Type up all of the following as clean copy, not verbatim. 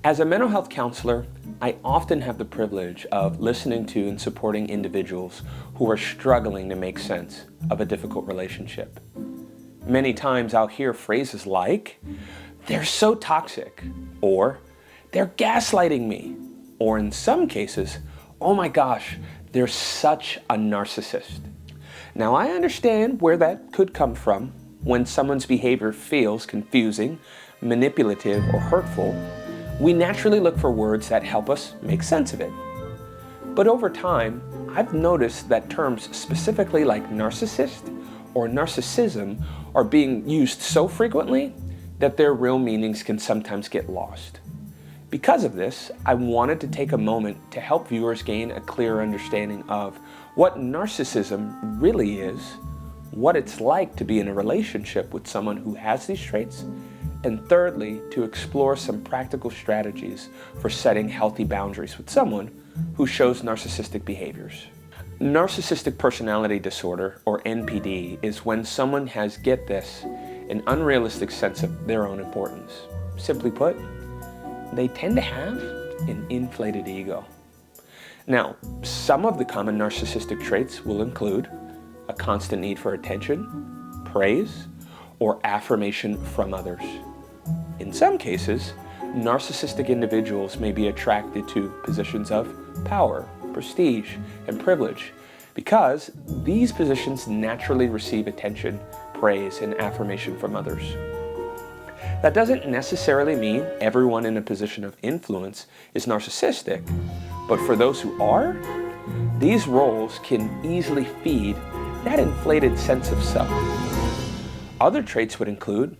As a mental health counselor, I often have the privilege of listening to and supporting individuals who are struggling to make sense of a difficult relationship. Many times I'll hear phrases like, "They're so toxic," or "They're gaslighting me," or in some cases, "Oh my gosh, they're such a narcissist." Now I understand where that could come from. When someone's behavior feels confusing, manipulative, or hurtful, we naturally look for words that help us make sense of it. But over time, I've noticed that terms specifically like narcissist or narcissism are being used so frequently that their real meanings can sometimes get lost. Because of this, I wanted to take a moment to help viewers gain a clearer understanding of what narcissism really is, what it's like to be in a relationship with someone who has these traits, and thirdly, to explore some practical strategies for setting healthy boundaries with someone who shows narcissistic behaviors. Narcissistic Personality Disorder, or NPD, is when someone has, get this, an unrealistic sense of their own importance. Simply put, they tend to have an inflated ego. Now, some of the common narcissistic traits will include a constant need for attention, praise, or affirmation from others. In some cases, narcissistic individuals may be attracted to positions of power, prestige, and privilege because these positions naturally receive attention, praise, and affirmation from others. That doesn't necessarily mean everyone in a position of influence is narcissistic, but for those who are, these roles can easily feed that inflated sense of self. Other traits would include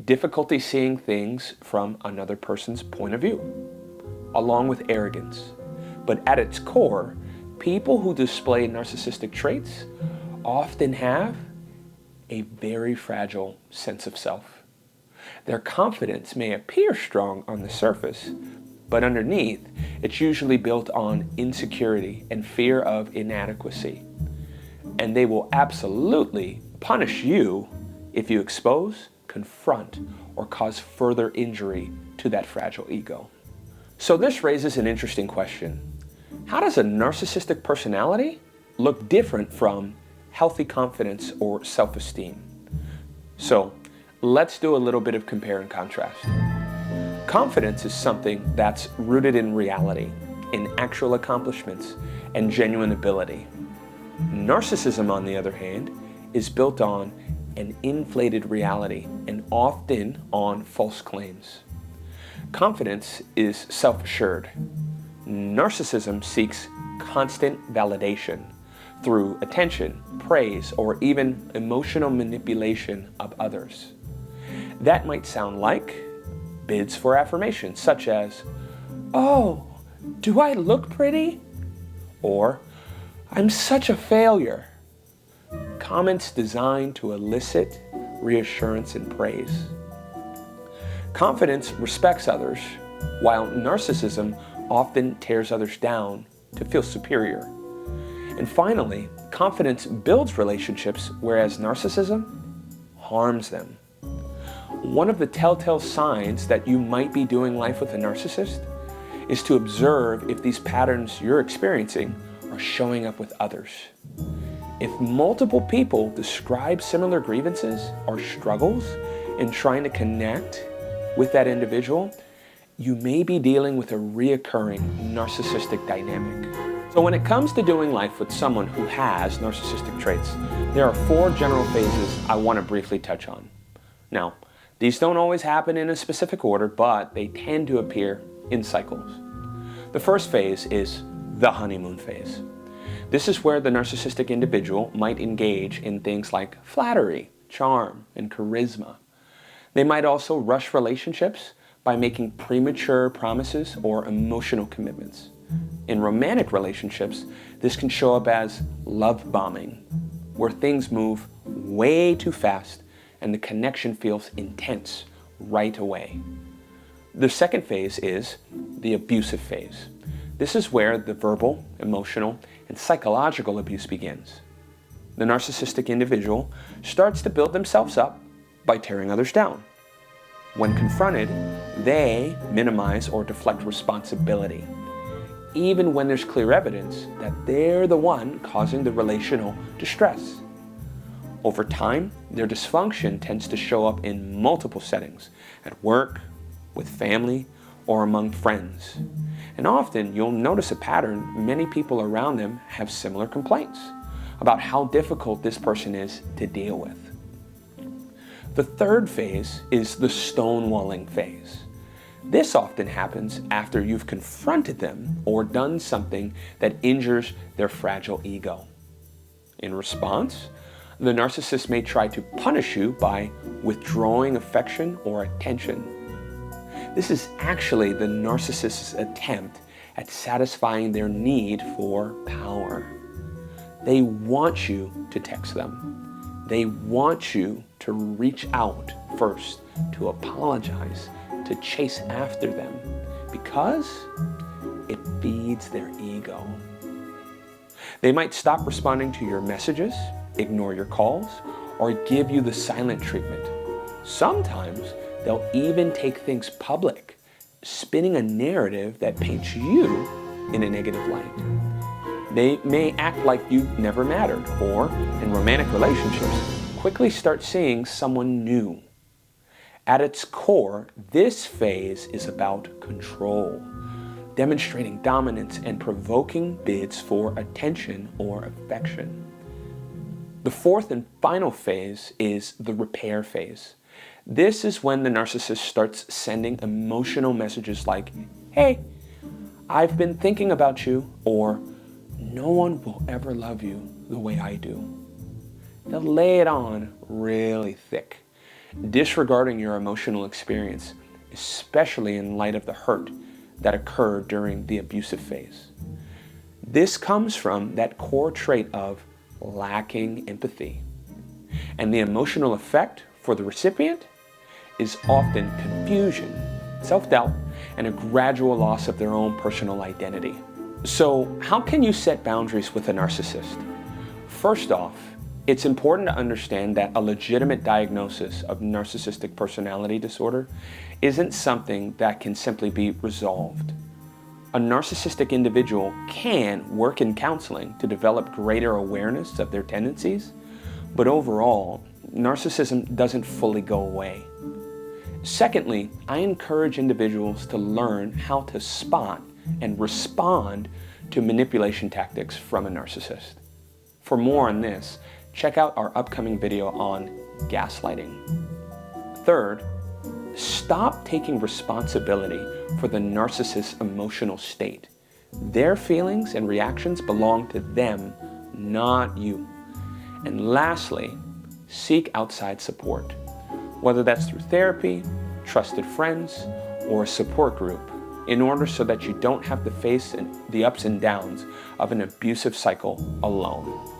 difficulty seeing things from another person's point of view, along with arrogance. But at its core, people who display narcissistic traits often have a very fragile sense of self. Their confidence may appear strong on the surface, but underneath, it's usually built on insecurity and fear of inadequacy. And they will absolutely punish you if you expose, confront, or cause further injury to that fragile ego. So this raises an interesting question. How does a narcissistic personality look different from healthy confidence or self-esteem? So let's do a little bit of compare and contrast. Confidence is something that's rooted in reality, in actual accomplishments, and genuine ability. Narcissism, on the other hand, is built on an inflated reality and often on false claims. Confidence is self-assured. Narcissism seeks constant validation through attention, praise, or even emotional manipulation of others. That might sound like bids for affirmation, such as, "Oh, do I look pretty?" Or, "I'm such a failure." Comments designed to elicit reassurance and praise. Confidence respects others, while narcissism often tears others down to feel superior. And finally, confidence builds relationships, whereas narcissism harms them. One of the telltale signs that you might be doing life with a narcissist is to observe if these patterns you're experiencing are showing up with others. If multiple people describe similar grievances or struggles in trying to connect with that individual, you may be dealing with a reoccurring narcissistic dynamic. So when it comes to doing life with someone who has narcissistic traits, there are 4 general phases I want to briefly touch on. Now, these don't always happen in a specific order, but they tend to appear in cycles. The first phase is the honeymoon phase. This is where the narcissistic individual might engage in things like flattery, charm, and charisma. They might also rush relationships by making premature promises or emotional commitments. In romantic relationships, this can show up as love bombing, where things move way too fast and the connection feels intense right away. The second phase is the abusive phase. This is where the verbal, emotional, and psychological abuse begins. The narcissistic individual starts to build themselves up by tearing others down. When confronted, They minimize or deflect responsibility, even when there's clear evidence that they're the one causing the relational distress. Over time, their dysfunction tends to show up in multiple settings, at work, with family, or among friends. And often you'll notice a pattern. Many people around them have similar complaints about how difficult this person is to deal with. The third phase is the stonewalling phase. This often happens after you've confronted them or done something that injures their fragile ego. In response, the narcissist may try to punish you by withdrawing affection or attention. This is actually the narcissist's attempt at satisfying their need for power. They want you to text them. They want you to reach out first, to apologize, to chase after them, because it feeds their ego. They might stop responding to your messages, ignore your calls, or give you the silent treatment. Sometimes they'll even take things public, spinning a narrative that paints you in a negative light. They may act like you never mattered, or in romantic relationships, quickly start seeing someone new. At its core, this phase is about control, demonstrating dominance and provoking bids for attention or affection. The fourth and final phase is the repair phase. This is when the narcissist starts sending emotional messages like, "Hey, I've been thinking about you," or "No one will ever love you the way I do." They'll lay it on really thick, disregarding your emotional experience, especially in light of the hurt that occurred during the abusive phase. This comes from that core trait of lacking empathy. And the emotional effect for the recipient is often confusion, self-doubt, and a gradual loss of their own personal identity. So, how can you set boundaries with a narcissist? First off, it's important to understand that a legitimate diagnosis of narcissistic personality disorder isn't something that can simply be resolved. A narcissistic individual can work in counseling to develop greater awareness of their tendencies, but overall, narcissism doesn't fully go away. Secondly, I encourage individuals to learn how to spot and respond to manipulation tactics from a narcissist. For more on this, check out our upcoming video on gaslighting. Third, stop taking responsibility for the narcissist's emotional state. Their feelings and reactions belong to them, not you. And lastly, seek outside support, whether that's through therapy, trusted friends, or a support group, in order so that you don't have to face the ups and downs of an abusive cycle alone.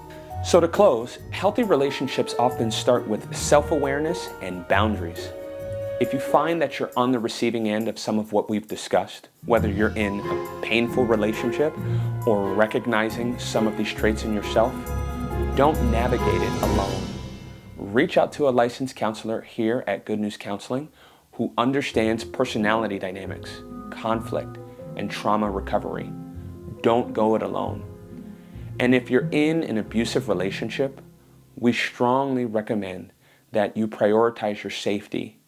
So to close, healthy relationships often start with self-awareness and boundaries. If you find that you're on the receiving end of some of what we've discussed, whether you're in a painful relationship or recognizing some of these traits in yourself, don't navigate it alone. Reach out to a licensed counselor here at Good News Counseling who understands personality dynamics, conflict, and trauma recovery. Don't go it alone. And if you're in an abusive relationship, we strongly recommend that you prioritize your safety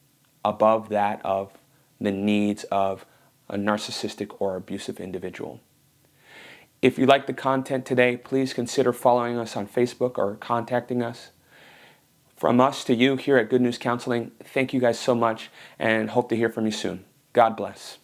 above that of the needs of a narcissistic or abusive individual. If you like the content today, please consider following us on Facebook or contacting us. From us to you here at Good News Counseling, thank you guys so much and hope to hear from you soon. God bless.